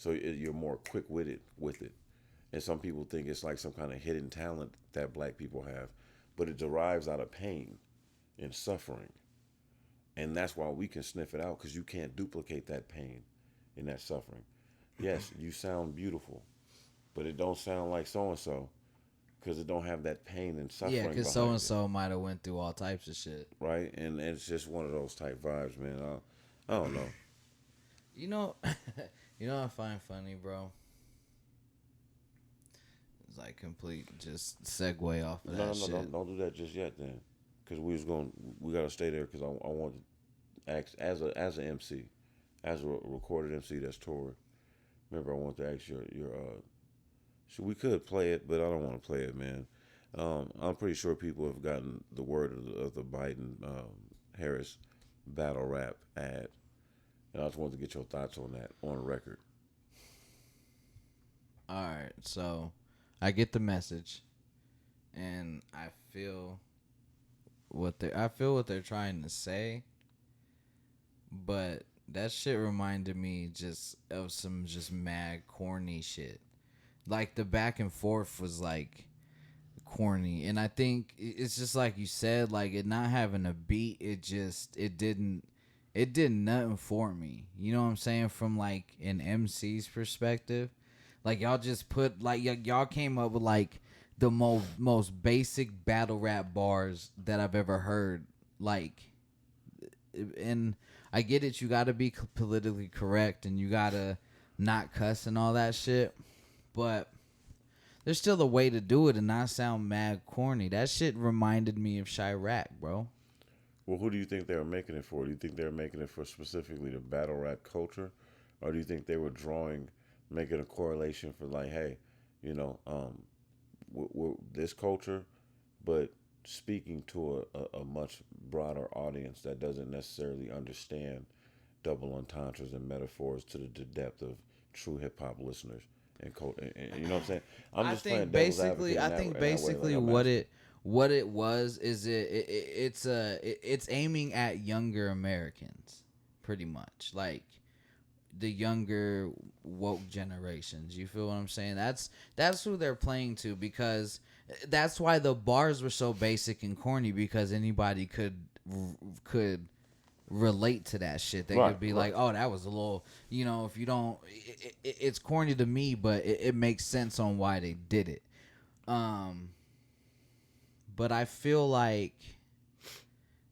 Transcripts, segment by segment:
So you're more quick witted with it. And some people think it's like some kind of hidden talent that black people have, but it derives out of pain and suffering. And that's why we can sniff it out because you can't duplicate that pain and that suffering. Yes, you sound beautiful, but it don't sound like so and so because it don't have that pain and Yeah, suffering because so and behind it, so might have went through all types of shit. right? And it's just one of those type vibes, man. I don't know. You know, you know what I find funny, bro? It's like complete just segue off of No, no, that no, shit. don't do that just yet, then, because we gotta stay there because I want to ask as an MC, as a recorded MC that's touring. Remember, I want to ask your so we could play it, but I don't want to play it, man. I'm pretty sure people have gotten the word of the Biden Harris battle rap ad, and I just wanted to get your thoughts on that on record. All right, so I get the message, and I feel what they're trying to say, but that shit reminded me just of some just mad corny shit. Like the back and forth was like corny, and I think it's just like you said, like it not having a beat, it did nothing for me. You know what I'm saying? From like an MC's perspective, like y'all just put like y'all came up with like the most basic battle rap bars that I've ever heard. Like, and I get it, you got to be politically correct and you got to not cuss and all that shit, but there's still a way to do it and not sound mad corny. That shit reminded me of Chirac, bro. Well, who do you think they were making it for? Do you think they were making it for specifically the battle rap culture, or do you think they were making a correlation for like, hey, you know, this culture, but speaking to a much broader audience that doesn't necessarily understand double entendres and metaphors to the depth of true hip hop listeners and you know what I'm saying? I'm just playing devil's advocate I think in that way, like basically I'm asking. what it was is it's aiming at younger Americans, pretty much like the younger woke generations. You feel what I'm saying? That's who they're playing to, because that's why the bars were so basic and corny, because anybody could relate to that shit. They Right, could be right. like, "Oh, that was a little," if you don't, it's corny to me, but it makes sense on why they did it. Um, but I feel like,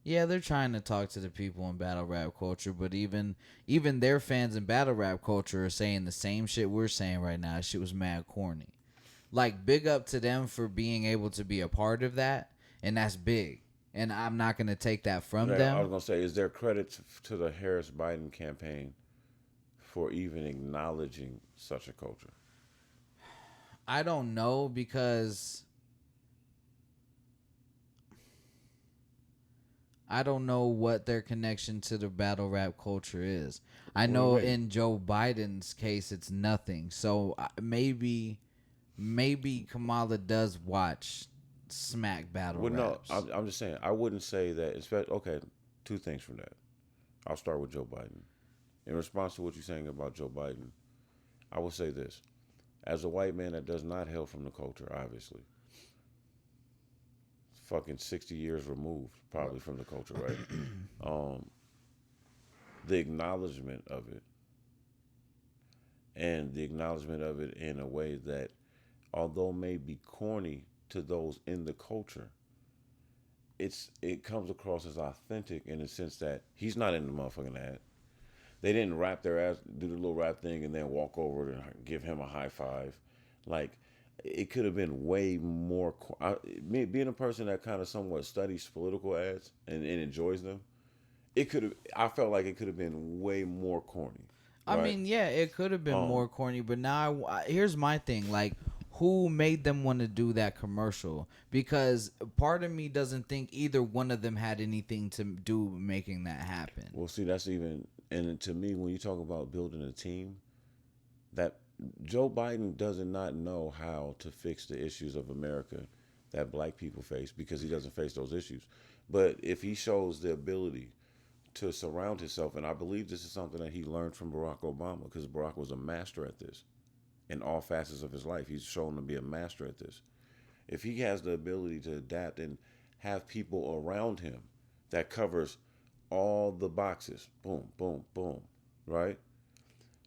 yeah, they're trying to talk to the people in battle rap culture, but even their fans in battle rap culture are saying the same shit we're saying right now. Shit was mad corny. Like, big up to them for being able to be a part of that, and that's big. And I'm not gonna take that from Now, I them. was gonna say, is there credit to the Harris Biden campaign for even acknowledging such a culture? I don't know, because I don't know what their connection to the battle rap culture is. I What do you know mean? in Joe Biden's case it's nothing. So maybe Kamala does watch smack battle Well, no, raps. I'm just saying I wouldn't say that. Okay, two things from that. I'll start with Joe Biden. In response to what you're saying about Joe Biden, I will say this: as a white man that does not hail from the culture, obviously, fucking 60 years removed probably from the culture, right? Um, the acknowledgement of it, and the acknowledgement of it in a way that, although may be corny to those in the culture, it comes across as authentic in the sense that he's not in the motherfucking ad. They didn't rap their ass, do the little rap thing, and then walk over and give him a high five. Like, it could have been way more. Me being a person that kind of somewhat studies political ads and enjoys them, it could have. I felt like it could have been way more corny, I right? mean, yeah, it could have been Um, more corny, but now here's my thing. Like, who made them want to do that commercial? Because part of me doesn't think either one of them had anything to do with making that happen. well, see, that's even, and to me, when you talk about building a team, that Joe Biden does not know how to fix the issues of America that black people face because he doesn't face those issues. But if he shows the ability to surround himself. And I believe this is something that he learned from Barack Obama, because Barack was a master at this in all facets of his life. He's shown to be a master at this. If he has the ability to adapt and have people around him that covers all the boxes, boom, boom, boom, right?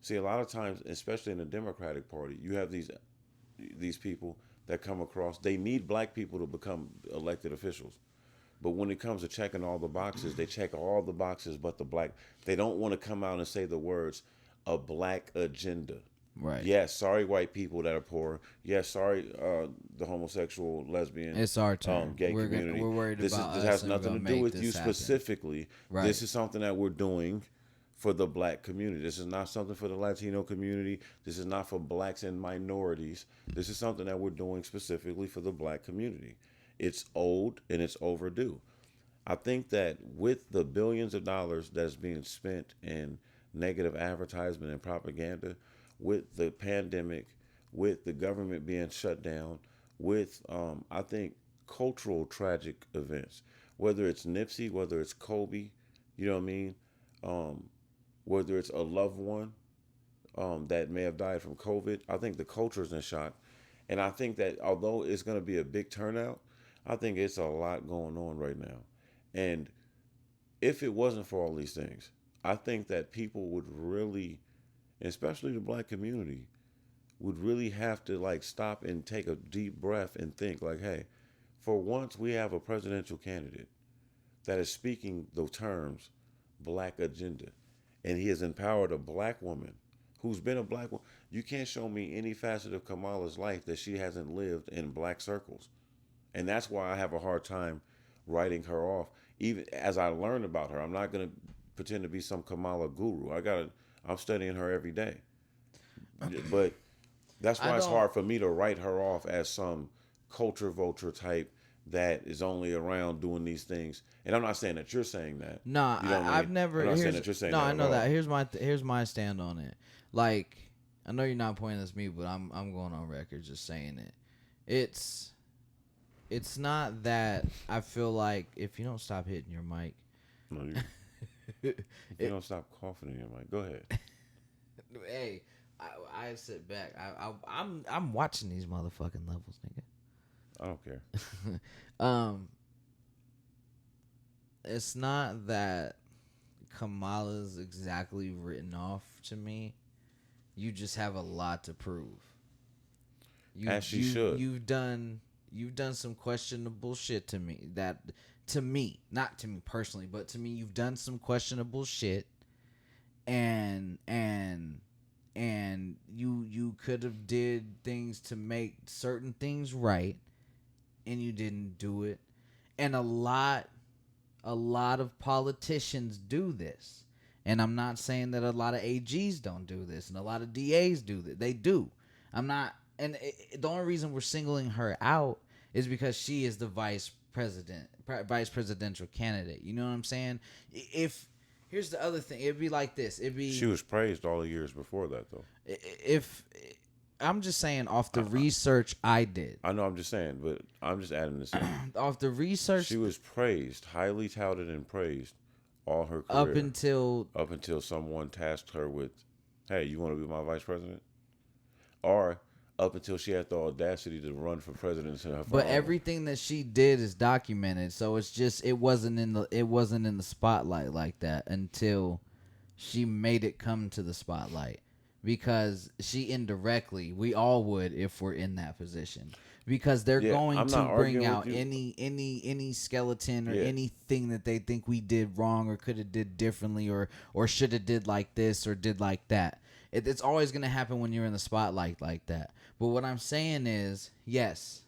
See, a lot of times, especially in the Democratic Party, you have these people that come across. They need black people to become elected officials. But when it comes to checking all the boxes, they check all the boxes but the black. They don't want to come out and say the words "a black agenda." Right. Yes, sorry, white people that are poor. Yes, sorry, the homosexual, lesbian, It's our turn. gay We're community. we're worried about This us, has and we're nothing to gonna do make with this you happen. specifically. Right. This is something that we're doing for the black community. This is not something for the Latino community. This is not for blacks and minorities. This is something that we're doing specifically for the black community. It's old and it's overdue. I think that with the billions of dollars that's being spent in negative advertisement and propaganda, with the pandemic, with the government being shut down, with I think cultural tragic events, whether it's Nipsey, whether it's Kobe, you know what I mean, um, whether it's a loved one that may have died from COVID. I think the culture is in shock, and I think that although it's going to be a big turnout, I think it's a lot going on right now, and if it wasn't for all these things, I think that people would really, especially the black community, would really have to like stop and take a deep breath and think like, hey, for once we have a presidential candidate that is speaking the terms black agenda, and he has empowered a black woman who's been a black woman. You can't show me any facet of Kamala's life that she hasn't lived in black circles. And that's why I have a hard time writing her off. Even as I learn about her, I'm not gonna pretend to be some Kamala guru. I'm studying her every day. But that's I why it's don't. hard for me to write her off as some culture vulture type that is only around doing these things. And I'm not saying that you're saying that. Nah, You know what I I've mean? never. I'm not saying Here's, that you're saying no, that I at know all. that. Here's my stand on it. Like, I know you're not pointing this at me, but I'm going on record just saying it. It's not that I feel like if you don't stop hitting your mic, No, if you don't stop coughing in your mic, go ahead. hey, I sit back. I'm watching these motherfucking levels, nigga. I don't care. It's not that Kamala's exactly written off to me. You just have a lot to prove. As she should. You've done some questionable shit to me. Not to me personally, but to me, you've done some questionable shit, and you could have did things to make certain things right, and you didn't do it. And a lot of politicians do this. And I'm not saying that a lot of AGs don't do this and a lot of DAs do this. They do. I'm not. And the only reason we're singling her out is because she is the vice presidential candidate. You know what I'm saying? If here's the other thing, it'd be like this. She was praised all the years before that, though. If I'm just saying off the research I did. I know, I'm just saying, but I'm just adding this in. Off the research, She was praised, highly touted and praised all her career. Up until someone tasked her with, hey, you want to be my vice president? Or up until she had the audacity to run for president. But everything that she did is documented, so it's just it wasn't in the spotlight like that until she made it come to the spotlight. Because she indirectly, we all would if we're in that position. Because they're going to bring out any skeleton or anything that they think we did wrong or could have did differently or should have did like this or did like that. It's always going to happen when you're in the spotlight like that. But what I'm saying is, yes,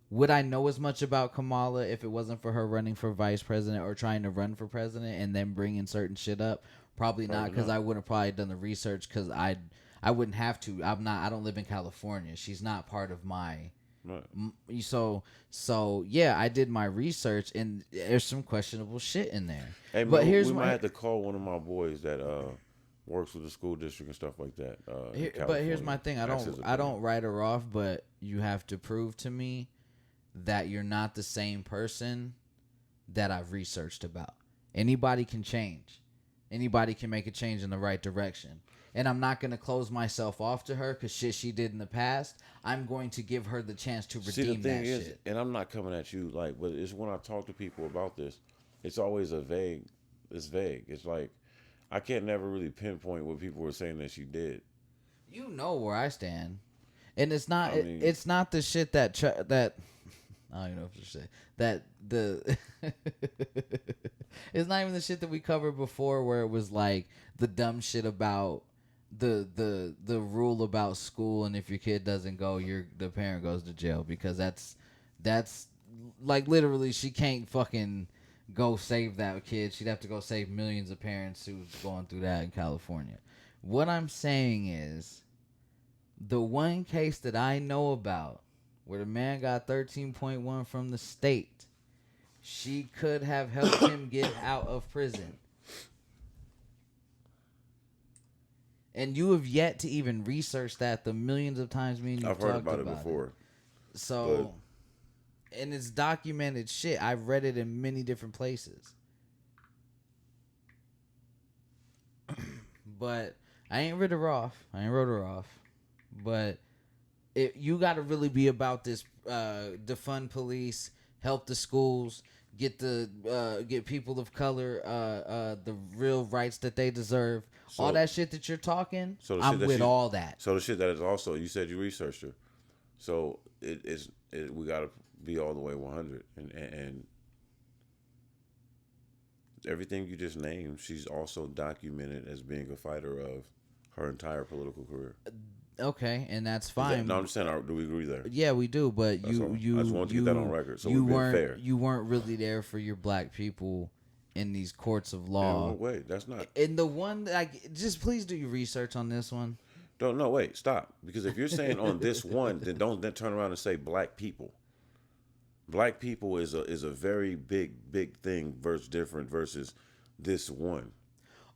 would I know as much about Kamala if it wasn't for her running for vice president or trying to run for president and then bringing certain shit up? Probably not, because I would have probably done the research because I wouldn't have to. I don't live in California. She's not part of my. Right. So yeah, I did my research and there's some questionable shit in there. Hey, but we might have to call one of my boys that works with the school district and stuff like that. But here's my thing. I don't write her off, but you have to prove to me that you're not the same person that I've researched about. Anybody can change. Anybody can make a change in the right direction. And I'm not going to close myself off to her because shit she did in the past. I'm going to give her the chance to See, the redeem thing that is, shit. and I'm not coming at you like, but it's when I talk to people about this, it's always a vague. It's vague. It's like I can't never really pinpoint what people were saying that she did. You know where I stand. And it's not I mean, it's not the shit that I don't even know if to say that the it's not even the shit that we covered before where it was like the dumb shit about the rule about school, and if your kid doesn't go, the parent goes to jail, because that's like literally she can't fucking go save that kid. She'd have to go save millions of parents who's going through that in California. What I'm saying is, the one case that I know about where the man got 13.1 from the state, she could have helped him get out of prison. And you have yet to even research that the millions of times me and you I've talked heard about it before. So, and it's documented shit. I've read it in many different places. But I ain't wrote her off. But you got to really be about this. Defund police, help the schools, get people of color the real rights that they deserve. So, all that shit that you're talking, so I'm with all that. So the shit that is also, you said you researched her, so we got to be all the way 100, and everything you just named, she's also documented as being a fighter of her entire political career. Okay, and that's fine. No, I'm just saying, do we agree there? Yeah, we do. But I just wanted to get that on record, so we're fair. You weren't really there for your black people in these courts of law. In what way? That's not. And the one, like, just please do your research on this one. No, wait, stop. Because if you're saying on this one, then don't then turn around and say black people. Black people is a very big thing versus this one.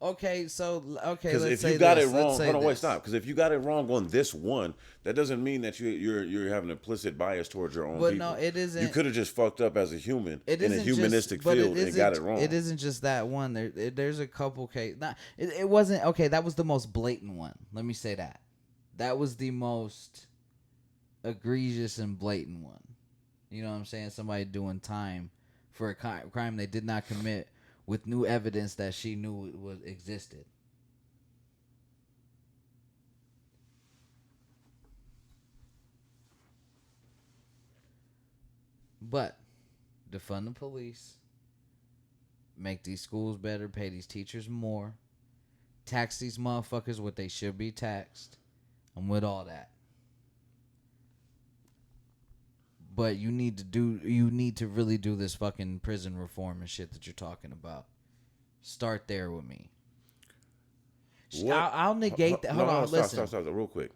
Okay, so because if you got it wrong, hold on, wait, stop. Because if you got it wrong on this one, that doesn't mean that you're having an implicit bias towards your own people. No, it isn't. You could have just fucked up as a human in a humanistic field and got it wrong. It isn't just that one. There's a couple cases. It wasn't okay. That was the most blatant one. Let me say that. That was the most egregious and blatant one. You know what I'm saying? Somebody doing time for a crime they did not commit, with new evidence that she knew existed. But defund the police, make these schools better, pay these teachers more, tax these motherfuckers what they should be taxed. I'm with all that. But you need to really do this fucking prison reform and shit that you're talking about. Start there with me. I'll negate that. Hold on, listen. Stop, real quick.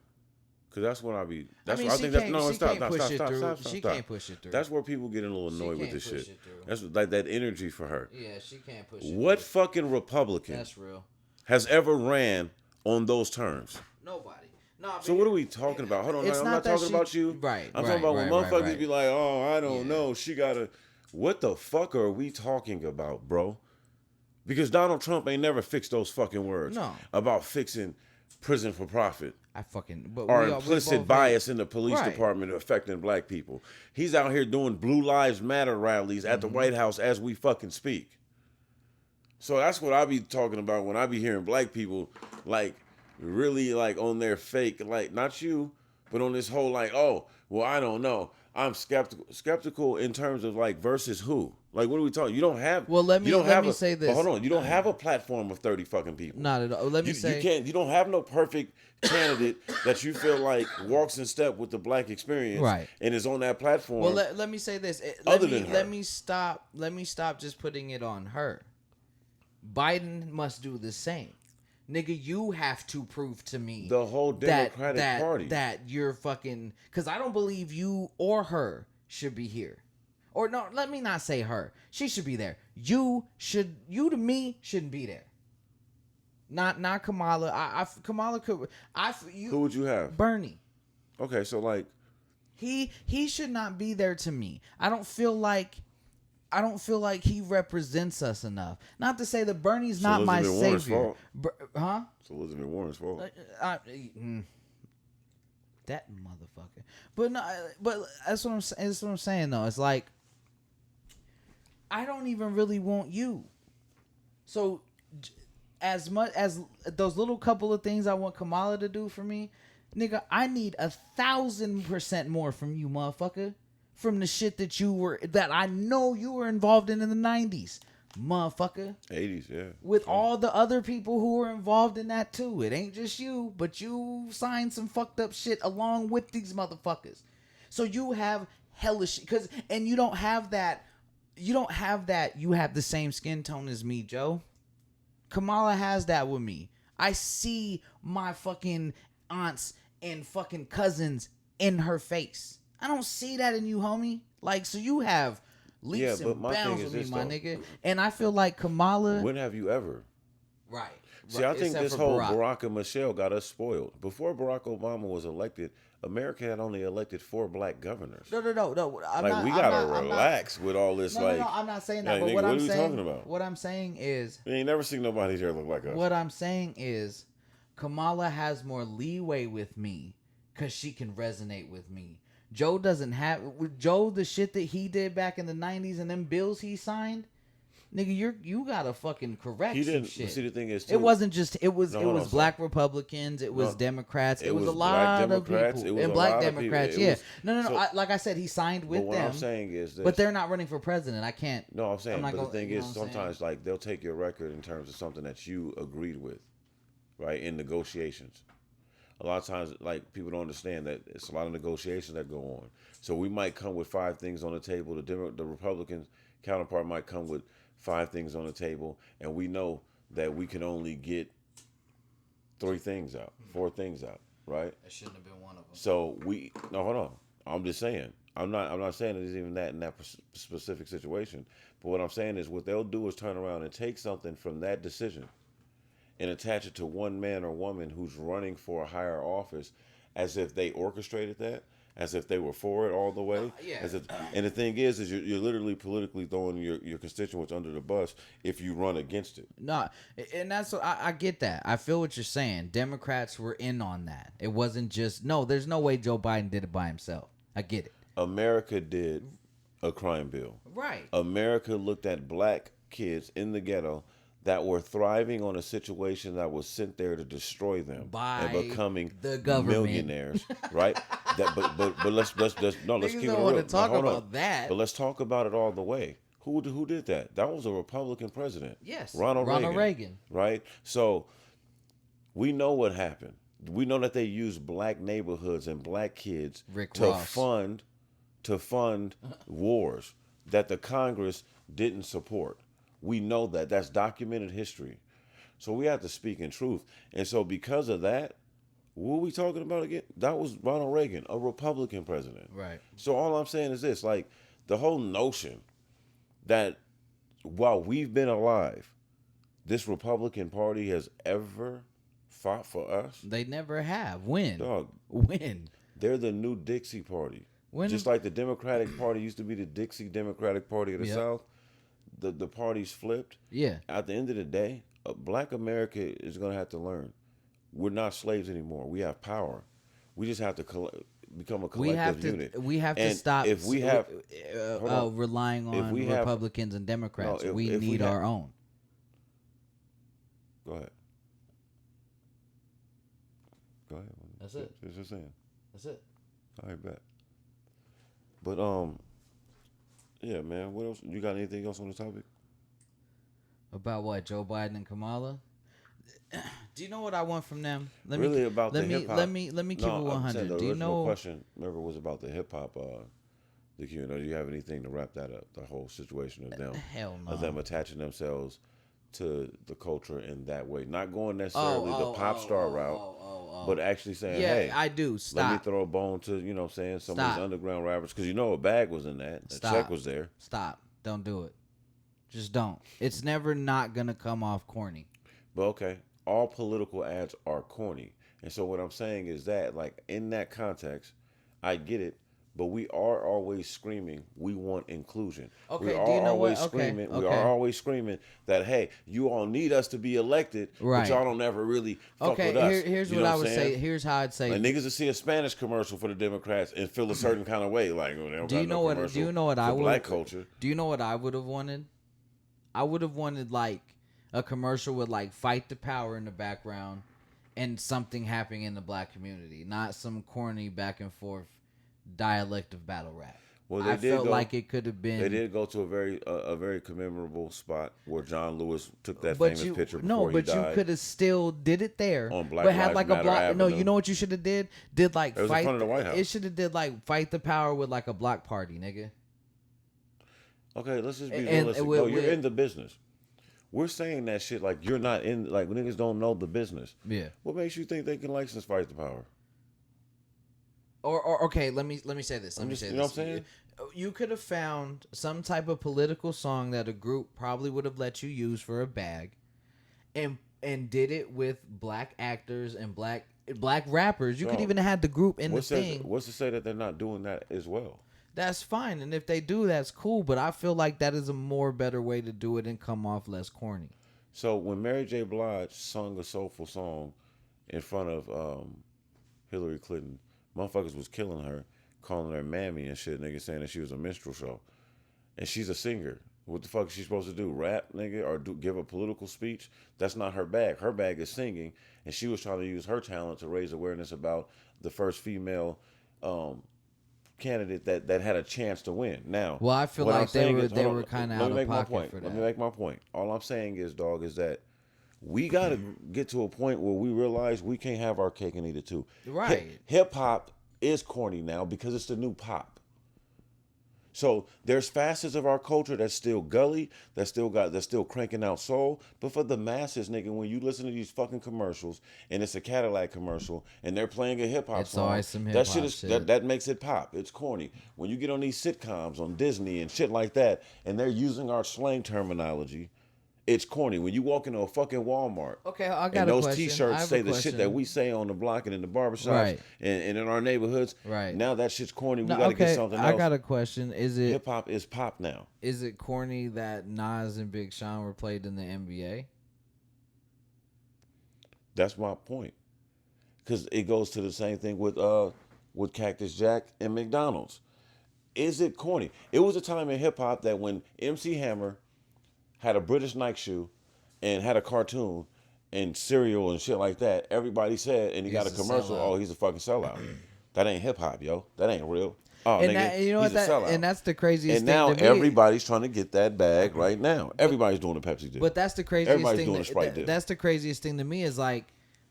Because that's what I be. That's I mean, what I think. That's no. Stop. She can't push it through. That's where people get a little annoyed with this shit. That's like that energy for her. Yeah, she can't push it. What fucking Republican? That's real. Has ever ran on those terms? Nobody. No, so what are we talking about? Hold on, I'm not talking about you. Right. I'm talking about when motherfuckers be like, "Oh, I don't know, she gotta." What the fuck are we talking about, bro? Because Donald Trump ain't never fixed those fucking words. No. About fixing prison for profit. But or implicit bias in the police department affecting black people. He's out here doing Blue Lives Matter rallies at the White House as we fucking speak. So that's what I be talking about when I be hearing black people like really like on their fake, like not you, but on this whole like, oh, well, I don't know. I'm skeptical in terms of like versus who. Like, what are we talking? You don't have. Well, let me say this. Hold on, you don't have a platform of 30 fucking people. Not at all. Let me say you don't have no perfect candidate that you feel like walks in step with the black experience, right? And is on that platform. Well, let me say this. Let me stop just putting it on her. Biden must do the same. Nigga, you have to prove to me the whole Democratic Party that you're fucking, because I don't believe you or her should be here. Or no, let me not say her. She should be there. You to me shouldn't be there. Not Kamala. Kamala could. Who would you have? Bernie. Okay, so like he should not be there to me. I don't feel like I don't feel like he represents us enough. Not to say that Bernie's It's not my Elizabeth Warren's savior. fault. Huh? It's Elizabeth Warren's fault. I, mm, that motherfucker. But no, but that's what I'm saying. That's what I'm saying though. It's like I don't even really want you. So as much as those little couple of things I want Kamala to do for me, nigga, I need 1,000% more from you, motherfucker. From the shit that I know you were involved in the 90s, motherfucker. 80s, yeah. With all the other people who were involved in that too. It ain't just you, but you signed some fucked up shit along with these motherfuckers. So you have hellish, and you don't have that. You don't have that. You have the same skin tone as me, Joe. Kamala has that with me. I see my fucking aunts and fucking cousins in her face. I don't see that in you, homie. Like, so you have leaps and bounds with me, my nigga. And I feel like Kamala. When have you ever? Right. See, I think this whole Barack and Michelle got us spoiled. Before Barack Obama was elected, America had only elected 4 black governors. No. We gotta relax with all this. No, I'm not saying that. But what I'm saying, talking about? What I'm saying is, we ain't never seen nobody here look like us. What I'm saying is, Kamala has more leeway with me because she can resonate with me. Joe doesn't have. Joe, the shit that he did back in the 90s and them bills he signed, nigga, you gotta fucking correct some shit. See, the thing is, too, it wasn't just it was black Republicans, it was Democrats, it was a lot of people, and black Democrats. Yeah, no. Like I said, he signed with them. What I'm saying is, but they're not running for president. I can't. No, I'm saying, but the thing is, sometimes like they'll take your record in terms of something that you agreed with, right, in negotiations. A lot of times, like, people don't understand that it's a lot of negotiations that go on. So we might come with 5 things on the table. The Republican counterpart might come with 5 things on the table, and we know that we can only get 3 things out, 4 things out, right? That shouldn't have been one of them. So hold on. I'm just saying. I'm not saying it's even that in that specific situation. But what I'm saying is, what they'll do is turn around and take something from that decision and attach it to one man or woman who's running for a higher office, as if they orchestrated that, as if they were for it all the way. Yeah. And the thing is you're literally politically throwing your constituents under the bus if you run against it. No, and that's what I get that. I feel what you're saying. Democrats were in on that. It wasn't just there's no way Joe Biden did it by himself. I get it. America did a crime bill. Right. America looked at black kids in the ghetto that were thriving on a situation that was sent there to destroy them by and becoming the government millionaires, right? But let's keep it real. Want to talk about that. But let's talk about it all the way. Who did that? That was a Republican president. Yes, Ronald Reagan. Right. So we know what happened. We know that they used black neighborhoods and black kids to fund wars that the Congress didn't support. We know that. That's documented history. So we have to speak in truth. And so because of that, what are we talking about again? That was Ronald Reagan, a Republican president. Right. So all I'm saying is this, like, the whole notion that while we've been alive, this Republican Party has ever fought for us. They never have. When? Dog. When? They're the new Dixie Party. When? Just like the Democratic Party used to be the Dixie Democratic Party of the South. The parties flipped. Yeah. At the end of the day, Black America is going to have to learn. We're not slaves anymore. We have power. We just have to become a collective unit. We have to stop relying on Republicans and Democrats. We need our own. Go ahead. That's it. Just saying. That's it. All right, bet. But yeah, man. What else? You got anything else on the topic? About what? Joe Biden and Kamala? Do you know what I want from them? Let me keep it 100. Do you know? The question, remember, was about the hip hop. The Q&A. Do you have anything to wrap that up? The whole situation of them, hell no, of them attaching themselves to the culture in that way, not going necessarily the pop star route, but actually saying, "Hey, I do. Stop. Let me throw a bone to some of these underground rappers because a bag was in that. The check was there. Stop. Don't do it. Just don't. It's never not gonna come off corny. But okay, all political ads are corny, and so what I'm saying is that, like, in that context, I get it. but we are always screaming we want inclusion. We Okay, are do you know what? always Okay, screaming. We are okay. always screaming that hey, you all need us to be elected, but Right. y'all don't ever really fuck with Okay, us. here's You what know what I I'm would say. saying? Here's how I'd say. Like niggas will see a Spanish commercial for the Democrats and feel a certain kind of way, like oh, they don't Do you got no know what? Do commercial you know what I for would? black culture. Do you know what I would have wanted? I would have wanted like a commercial with like "Fight the Power" in the background and something happening in the black community, not some corny back and forth dialect of battle rap. Well, I felt like it could have they been. did go to a very commemorable spot where John Lewis took that But famous you picture no, before he but you died could have still did it there, on Black but had Lives like a Matter block. No, you Avenue. know what you should have did? Did like It was in fight. front of the White It House. should have did like fight the power with like a block party, nigga. Okay, let's just be And realistic. No, you're in the business. We're saying that shit like you're not in. Like niggas don't know the business. yeah. What makes you think they can license Fight the Power? Or okay, let me say this. Let I'm me just, say you know this. what I'm saying? You could have found some type of political song that a group probably would have let you use for a bag, and did it with black actors and black rappers. You could So, even have the group in the What's that? thing. What's to say that they're not doing that as well? That's fine, and if they do, that's cool. But I feel like that is a more better way to do it and come off less corny. So when Mary J. Blige sung a soulful song in front of Hillary Clinton, motherfuckers was killing her, calling her mammy and shit, nigga, saying that she was a minstrel show. And she's a singer. What the fuck is she supposed to do? Rap, nigga, or give a political speech? That's not her bag. Her bag is singing, and she was trying to use her talent to raise awareness about the first female candidate that had a chance to win. Now, Well, I feel what I'm like saying is, they hold were on, kind of let out me of make my pocket point. for Let me that. make my point. All I'm saying is, dog, is that we got to get to a point where we realize we can't have our cake and eat it too. Right. Hip hop is corny now because it's the new pop. So there's facets of our culture that's still gully, that's still cranking out soul. But for the masses, nigga, when you listen to these fucking commercials and it's a Cadillac commercial and they're playing a hip hop It's song, always some that hip shit hop is shit. that makes it pop. It's corny. When you get on these sitcoms on Disney and shit like that, and they're using our slang terminology, it's corny. When you walk into a fucking Walmart Okay, I got and a those question. I T-shirts have say a the shit that question. we say on the block and in the barbershops Right. and in our neighborhoods, Right. now that shit's corny. We No, got to get okay. something I else. got a question. Hip hop is pop now. Is it corny that Nas and Big Sean were played in the NBA? That's my point. Because it goes to the same thing with Cactus Jack and McDonald's. Is it corny? It was a time in hip hop that when MC Hammer had a British Nike shoe and had a cartoon and cereal and shit like that, everybody said, and he got a He's a commercial, sellout. oh, he's a fucking sellout. That ain't hip hop, yo. That ain't real. Oh, And nigga, that, you know he's what a that sellout. and that's the craziest And thing now to me. everybody's trying to get that bag right now. Everybody's doing a Pepsi deal. But that's the craziest Everybody's thing. doing a Sprite deal. That's the craziest thing to me is like,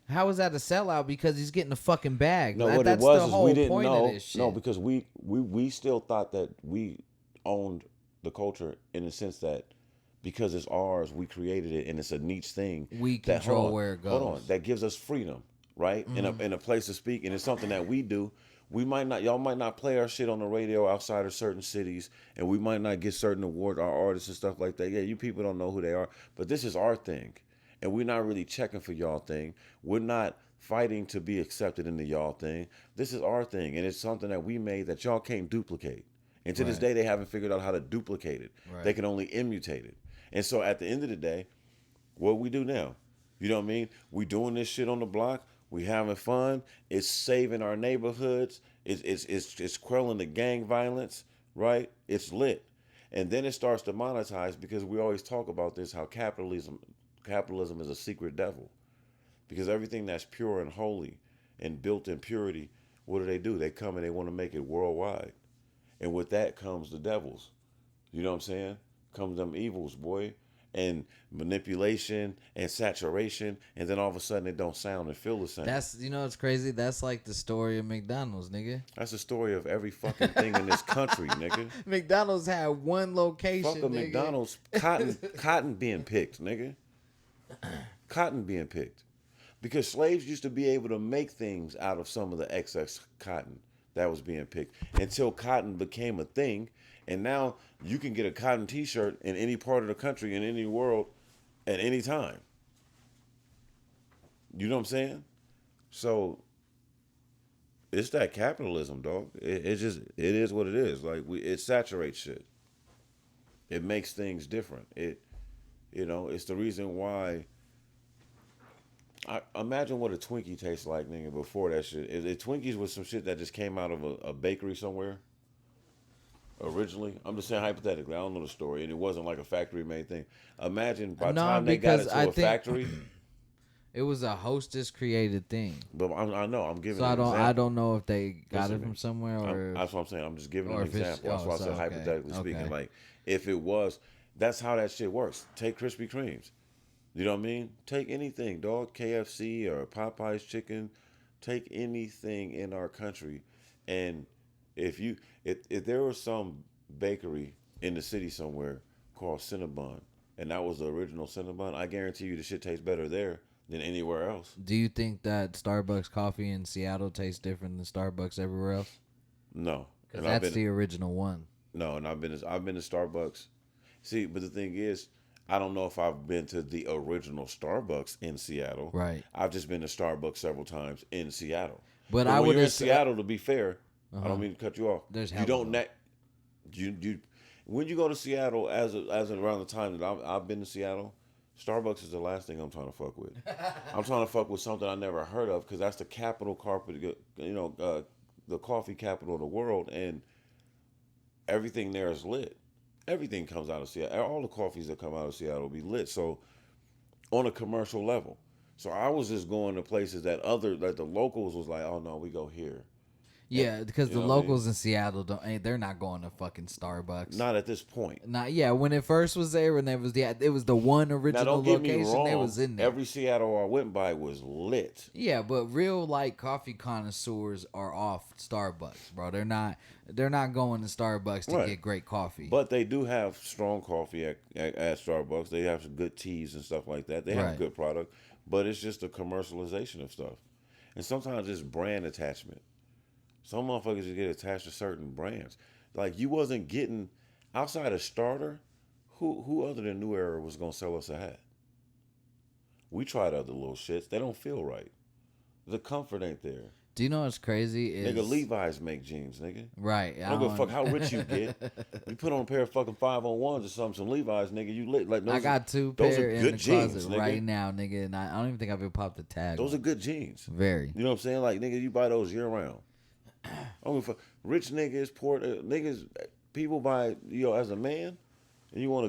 how is that a sellout? Because he's getting a fucking bag. No, what it That's was the is whole we didn't point know. of this shit. No, because we still thought that we owned the culture in the sense that because it's ours, we created it, and it's a niche thing. We that, control hold on, where it Hold on, goes. that gives us freedom, right? In a place to speak, and it's something that we do. We might not, y'all might not play our shit on the radio outside of certain cities, and we might not get certain awards, our artists and stuff like that. Yeah, you people don't know who they are, but this is our thing, and we're not really checking for y'all thing. We're not fighting to be accepted in the y'all thing. This is our thing, and it's something that we made that y'all can't duplicate. And to this Right. day, they haven't figured out how to duplicate it. Right. They can only imitate it. And so at the end of the day, what we do now, you know what I mean? We doing this shit on the block. We having fun. It's saving our neighborhoods. It's quelling the gang violence, right? It's lit. And then it starts to monetize because we always talk about this, how capitalism is a secret devil. Because everything that's pure and holy and built in purity, what do? They come and they want to make it worldwide. And with that comes the devils. You know what I'm saying? Comes them evils, boy. And manipulation and saturation, and then all of a sudden it don't sound and feel the same. That's it's crazy. That's like the story of McDonald's, nigga. That's the story of every fucking thing in this country, nigga. McDonald's had one location. Fuck a nigga. McDonald's. Cotton being picked, nigga. Cotton being picked. Because slaves used to be able to make things out of some of the excess cotton that was being picked until cotton became a thing. And now you can get a cotton t-shirt in any part of the country, in any world, at any time. You know what I'm saying? So It's that capitalism, dog. It just it is what it is. Like it saturates shit. It makes things different. It's the reason why. I imagine what a Twinkie tastes like, nigga. Before that shit, if Twinkies was some shit that just came out of a bakery somewhere originally. I'm just saying hypothetically. I don't know the story, and it wasn't like a factory made thing. Imagine by the No, time they got because into I a think factory. it was a hostess created thing. But I know I'm giving So an example. I don't know if they got Listen it to me. from somewhere or That's what I'm saying. I'm just giving or an if it's example. That's why I said okay. hypothetically Okay. speaking. Like if it was, that's how that shit works. Take Krispy Kremes. You know what I mean? Take anything, dog. KFC or Popeye's chicken. Take anything in our country, and if there was some bakery in the city somewhere called Cinnabon, and that was the original Cinnabon, I guarantee you the shit tastes better there than anywhere else. Do you think that Starbucks coffee in Seattle tastes different than Starbucks everywhere else? No, Because that's the original one. no, and I've been to Starbucks. See, but the thing is, I don't know if I've been to the original Starbucks in Seattle. Right. I've just been to Starbucks several times in Seattle. But When I would you're in have Seattle, to be fair, I Uh-huh. don't mean to cut you off. There's you hella don't of ne- you when you go to Seattle as around the time that I've been to Seattle, Starbucks is the last thing I'm trying to fuck with. I'm trying to fuck with something I never heard of because that's the capital the coffee capital of the world, and everything there is lit. Everything comes out of Seattle. All the coffees that come out of Seattle will be lit. So on a commercial level. So I was just going to places that the locals was like, oh no, we go here. Yeah, because You the know what I mean? locals in Seattle they're not going to fucking Starbucks. Not at this point. Not yeah, when it first was there, when it was the one Now original don't get me location, wrong. they was in there. Every Seattle I went by was lit. Yeah, but real like coffee connoisseurs are off Starbucks, bro. They're not going to Starbucks to Right. get great coffee. But they do have strong coffee at Starbucks. They have some good teas and stuff like that. They have Right. a good product. But it's just a commercialization of stuff. And sometimes it's brand attachment. Some motherfuckers just get attached to certain brands. Like you wasn't getting outside of Starter, who other than New Era was gonna sell us a hat? We tried other little shits. They don't feel right. The comfort ain't there. Do you know what's crazy? Is Nigga, Levi's make jeans, nigga. right? I don't give a fuck how rich you get. You put on a pair of fucking 501s or something, some Levi's, nigga, you lit. Like I got two those pair are in good the jeans, closet nigga. right now, nigga, and I don't even think I've ever popped the tag. Those on. are good jeans. Very. You know what I'm saying? Like, nigga, you buy those year round. I don't give a fuck. Rich niggas, poor niggas, people buy, as a man, and you want a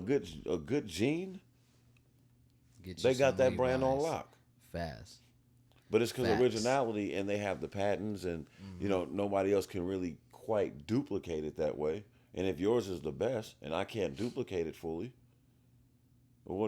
good jean, Get you they got some that brand on Levi's lock. fast. But it's because Facts. originality, and they have the patents, and nobody else can really quite duplicate it that way. And if yours is the best, and I can't duplicate it fully, well,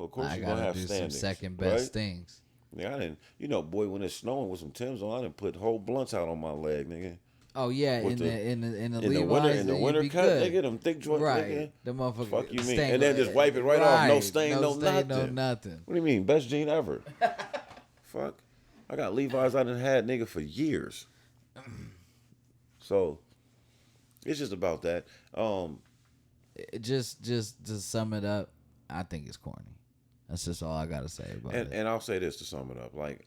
of course I you're gonna gotta have do standings, some second best right? things. Yeah, I didn't, boy, when it's snowing with some Timbs on, I didn't put whole blunts out on my leg, nigga. Oh yeah, With in the In Levi's, the you'd winter be cut, good. nigga, them thick joints, Right, nigga. the motherfucker. Fuck you mean? stain- And then just wipe it right off. No stain, no stain, nothing. no nothing. What do you mean? Best jean ever. Fuck. I got Levi's I done had, nigga, for years. So, it's just about that. Just to sum it up, I think it's corny. That's just all I gotta say about it. And I'll say this to sum it up. Like,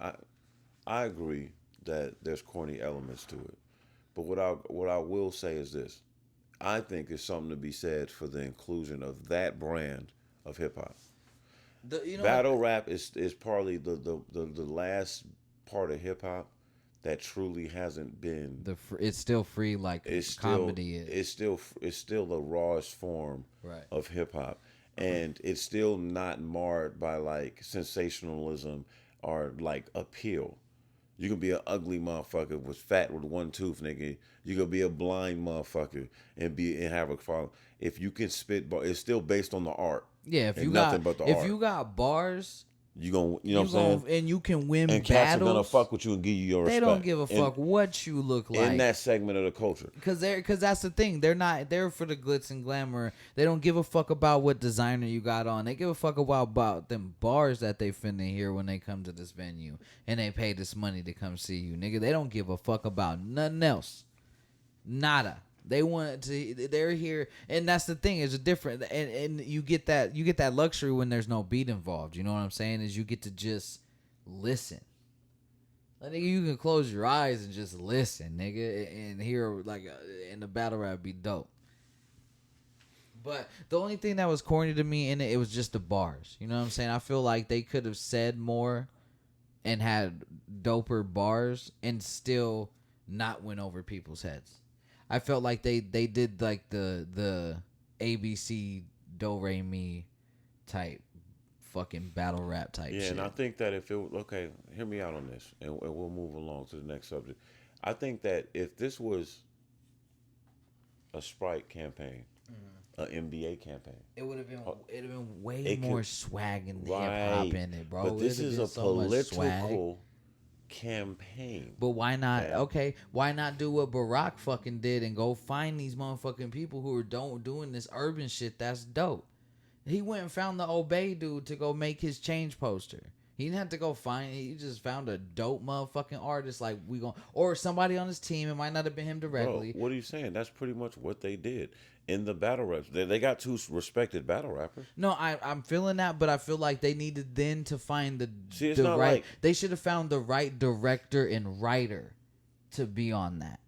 I agree that there's corny elements to it. But what I will say is this. I think there's something to be said for the inclusion of that brand of hip hop. Battle rap is probably the last part of hip hop that truly hasn't been. It's still free like comedy is. It's still the rawest form Right. of hip hop, and it's still not marred by like sensationalism or like appeal. You can be an ugly motherfucker with fat with one tooth, nigga. You can be a blind motherfucker and have a follow. If you can spit, it's still based on the art. Yeah, if and you nothing got but the art. you got bars, You know what I'm saying? and you can win And cats are gonna battles. fuck with you and give you your They respect. don't give a fuck what you look like. in that segment of the culture. Because that's the thing. They're not there for the glitz and glamour. They don't give a fuck about what designer you got on. They give a fuck about them bars that they finna hear when they come to this venue and they pay this money to come see you, nigga. They don't give a fuck about nothing else. Nada. They want to. They're here, and that's the thing. It's a different, and you get that luxury when there's no beat involved. You know what I'm saying? Is you get to just listen. Like, nigga, you can close your eyes and just listen, nigga, and hear like, and the battle rap be dope. But the only thing that was corny to me in it, it was just the bars. You know what I'm saying? I feel like they could have said more and had doper bars and still not went over people's heads. I felt like they did like the ABC do re mi type fucking battle rap type Yeah, and I shit. think that if it okay, hear me out on this, and we'll move along to the next subject. I think that if this was a Sprite campaign, an NBA campaign, It would have been uh, it'd have been way it more could swag and hip hop right, in it, but bro. It'd this have is been a so much swag. political campaign, But why not? fam. Okay, why not do what Barack fucking did and go find these motherfucking people who are doing this urban shit? That's dope. He went and found the Obey dude to go make his change poster. He didn't have to go find. He just found a dope motherfucking artist like we going or somebody on his team. It might not have been him Bro, directly. what are you saying? That's pretty much what they did in the battle raps. They got two respected battle rappers. No, I'm feeling that, but I feel like they needed then to find See, it's the not right. like They should have found the right director and writer to be on that.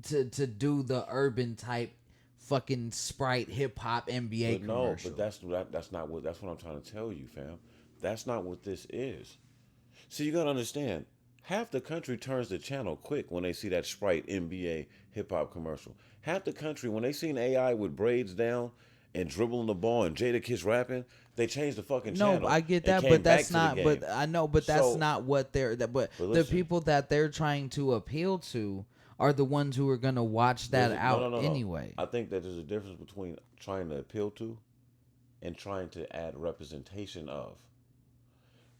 To do the urban type fucking Sprite hip hop NBA but no, commercial. but that's not what I'm trying to tell you, fam. That's not what this is. See, you gotta understand. Half the country turns the channel quick when they see that Sprite NBA hip hop commercial. Half the country when they seen AI with braids down and dribbling the ball and Jada Kiss rapping, they changed the fucking No, channel I get and that, came but back that's to the not. game. But I know, but that's So, not what they're. But but the listen, people that they're trying to appeal to are the ones who are gonna watch that no, out no, no, no. anyway. I think that there's a difference between trying to appeal to and trying to add representation of.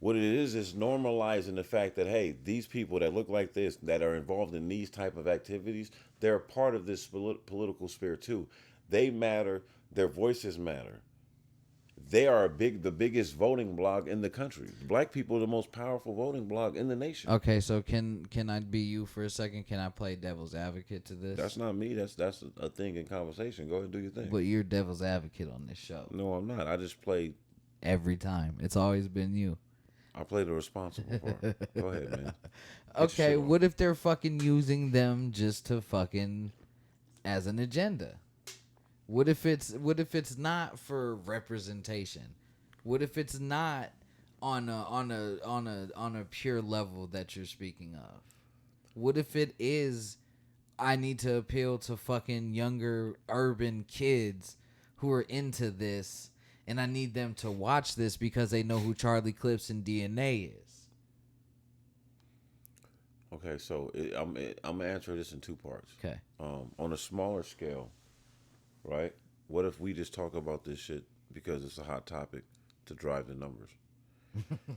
What it is normalizing the fact that hey, these people that look like this, that are involved in these type of activities, they're a part of this political sphere too. They matter. Their voices matter. They are the biggest voting blog in the country. Black people are the most powerful voting blog in the nation. Okay, so can I be you for a second? Can I play devil's advocate to That's this? not me. That's a thing in conversation. Go ahead and do your thing. But you're devil's advocate on this show No, I'm not. I just play. every time. It's always been you. I play the responsible part. Go ahead, man. Get your Okay, shit off. what if they're fucking using them just to fucking as an agenda? What if it's not for representation? What if it's not on a pure level that you're speaking of? What if it is I need to appeal to fucking younger urban kids who are into this and I need them to watch this because they know who Charlie Clips and DNA is. Okay, so I'm gonna answer this in two parts. Okay. On a smaller scale, right? What if we just talk about this shit because it's a hot topic to drive the numbers?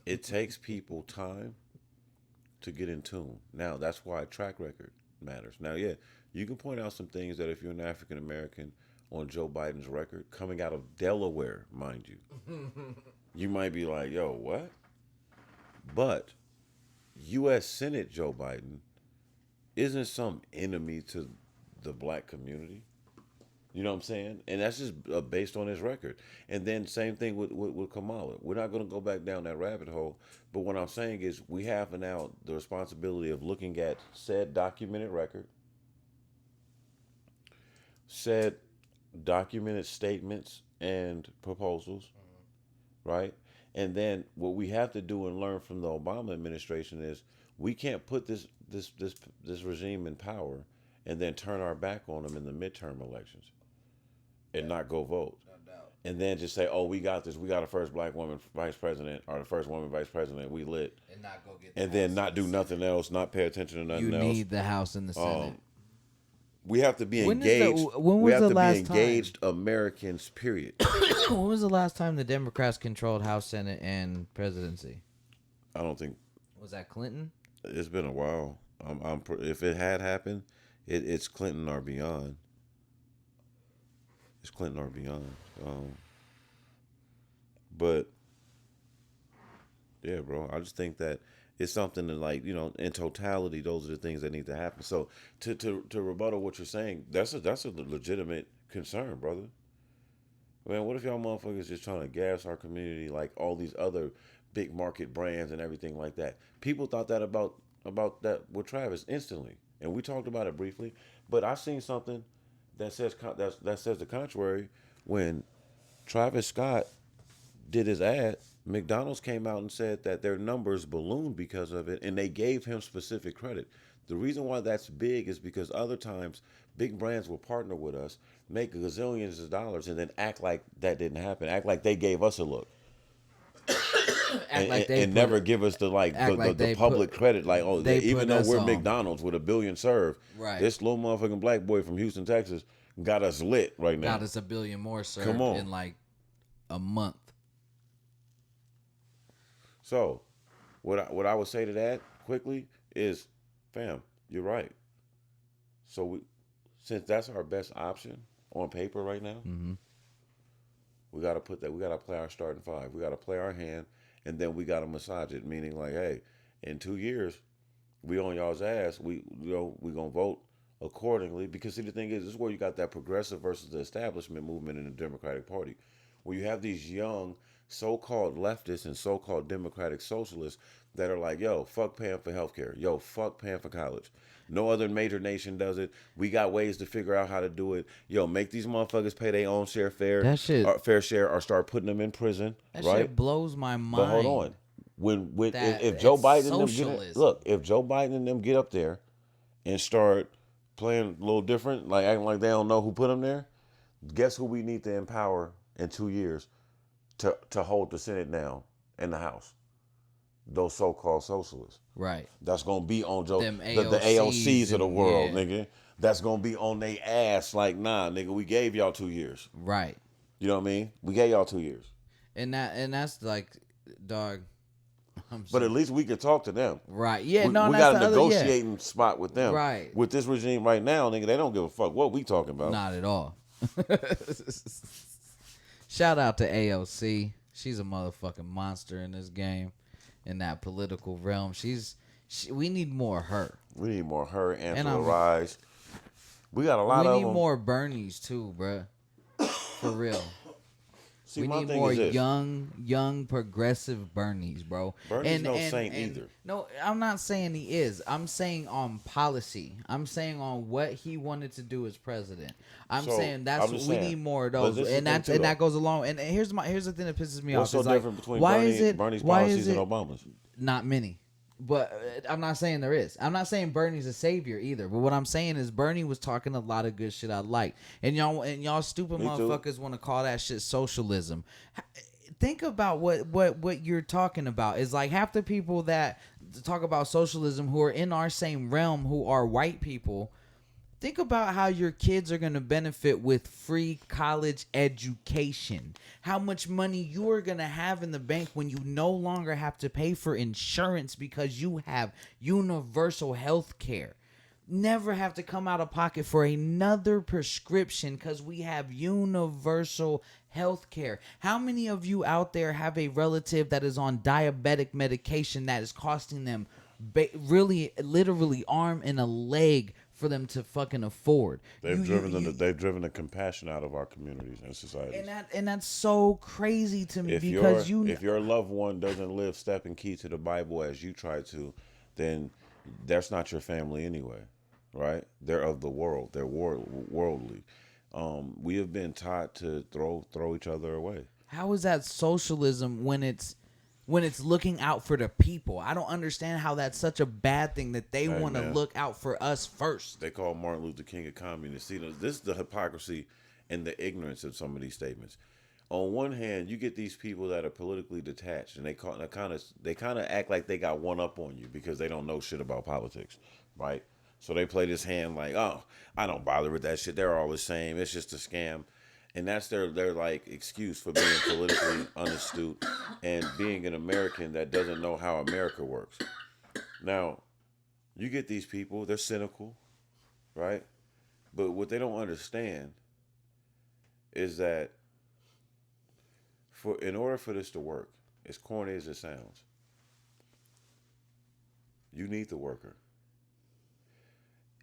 It takes people time to get in tune. Now that's why track record matters. Now, yeah, you can point out some things that if you're an African American on Joe Biden's record, coming out of Delaware, mind you, you might be like, yo, what? But U.S. Senate Joe Biden isn't some enemy to the black community. You know what I'm saying? And that's just based on his record. And then same thing with Kamala. We're not going to go back down that rabbit hole. But what I'm saying is we have now the responsibility of looking at said documented record, said documented statements and proposals, right? And then what we have to do and learn from the Obama administration is we can't put this regime in power and then turn our back on them in the midterm elections and not go vote. And then just say, oh, we got this. We got a first black woman vice president or the first woman vice president. We lit. And not go get And then not do nothing else, not pay attention to nothing You else. need the House and the Senate. We have to be When is the- engaged. when We was have the to be last time? engaged Americans, period. When was the last time the Democrats controlled House, Senate, and presidency? I don't think Was that Clinton? it's been a while. If it had happened, it's Clinton or beyond. It's Clinton or beyond. But yeah, bro, I just think that it's something that, like, in totality, those are the things that need to happen. So to rebuttal what you're saying, that's a legitimate concern, brother. Man, what if y'all motherfuckers just trying to gas our community like all these other big market brands and everything like that? People thought that about about that with Travis instantly, and we talked about it briefly. But I seen something that that says the contrary. When Travis Scott did his ad, McDonald's came out and said that their numbers ballooned because of it, and they gave him specific credit. The reason why that's big is because other times big brands will partner with us, make gazillions of dollars, and then act like that didn't happen, act like they gave us a look, Act like they and put never give us the like act like the they public put credit. Like, oh, they even put though us we're on. McDonald's with a billion served, Right. this little motherfucking black boy from Houston, Texas, got us lit right now. Got us a billion more Come served on. in like a month. So, what I would say to that quickly is, fam, you're right. So since that's our best option on paper right now, Mm-hmm. we got to put that. We got to play our starting five. We got to play our hand, and then we got to massage it. Meaning, like, hey, in 2 years, we on y'all's ass. We gonna vote accordingly. Because see, the thing is, this is where you got that progressive versus the establishment movement in the Democratic Party, where you have these young so-called leftists and so-called democratic socialists that are like, yo, fuck paying for healthcare. Yo, fuck paying for college. No other major nation does it. We got ways to figure out how to do it. Yo, make these motherfuckers pay their own That shit or fair share, or start putting them in prison, that right? shit blows my But hold mind. on, when That if Joe it's Biden and them socialism. if Joe Biden and them get up there and start playing a little different, like acting like they don't know who put them there, guess who we need to empower in 2 years to hold the Senate down and the House? Those so-called socialists. Right. That's gonna be on Joe Them the AOCs of the and world, yeah. nigga. That's gonna be on they ass. Like, nah, nigga, we gave y'all 2 years. Right. You know what I mean? We gave y'all 2 years. And that's like, dog. But at least we could talk to them. Right. Yeah. We, No. we That's got a the other. Yeah. negotiating spot with them. Right. With this regime right now, nigga, they don't give a fuck what we talking about. Not at all. Shout out to AOC. She's a motherfucking monster in this game, in that political realm. We need more of her. We need more her, And Angela Rise. We got a lot we of need them. more Bernies too, bruh. For real. See, We my need thing more is this. young, progressive Bernies, bro. Bernie's no saint either. No, I'm not saying he is. I'm saying on policy. I'm saying on what he wanted to do as president. I'm So, saying I'm just we saying, need more of but those, this is and the thing that too, and that though. goes along. And here's the thing that pisses me What's off. so It's different like, between why Bernie, is it Bernie's why policies is it and Obama's? not many? But I'm not saying there is. I'm not saying Bernie's a savior either. But what I'm saying is Bernie was talking a lot of good shit I like. And y'all stupid Me too. motherfuckers want to call that shit socialism. Think about what you're talking about. Is like half the people that talk about socialism who are in our same realm, who are white people. Think about how your kids are going to benefit with free college education. How much money you are going to have in the bank when you no longer have to pay for insurance because you have universal health care. Never have to come out of pocket for another prescription because we have universal health care. How many of you out there have a relative that is on diabetic medication that is costing them really, literally arm and a leg for them to fucking afford? They've driven the compassion out of our communities and societies. And that's so crazy to me If because if your loved one doesn't live step and key to the Bible as you try to, then that's not your family anyway, right? They're of the world. They're worldly. We have been taught to throw each other away. how is that socialism when it's looking out for the people? I don't understand how that's such a bad thing that they want to man. look out for us first. They call Martin Luther King a communist. See, this is the hypocrisy and the ignorance of some of these statements. On one hand, you get these people that are politically detached, and they kind of act like they got one up on you because they don't know shit about politics, right? So they play this hand like, oh, I don't bother with that shit. They're all the same. It's just a scam, and that's their like excuse for being politically unastute and being an American that doesn't know how America works. Now, you get these people; they're cynical, right? But what they don't understand is that in order for this to work, as corny as it sounds, you need the worker.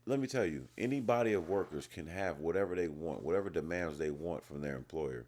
Let me tell you, any body of workers can have whatever they want, whatever demands they want from their employer.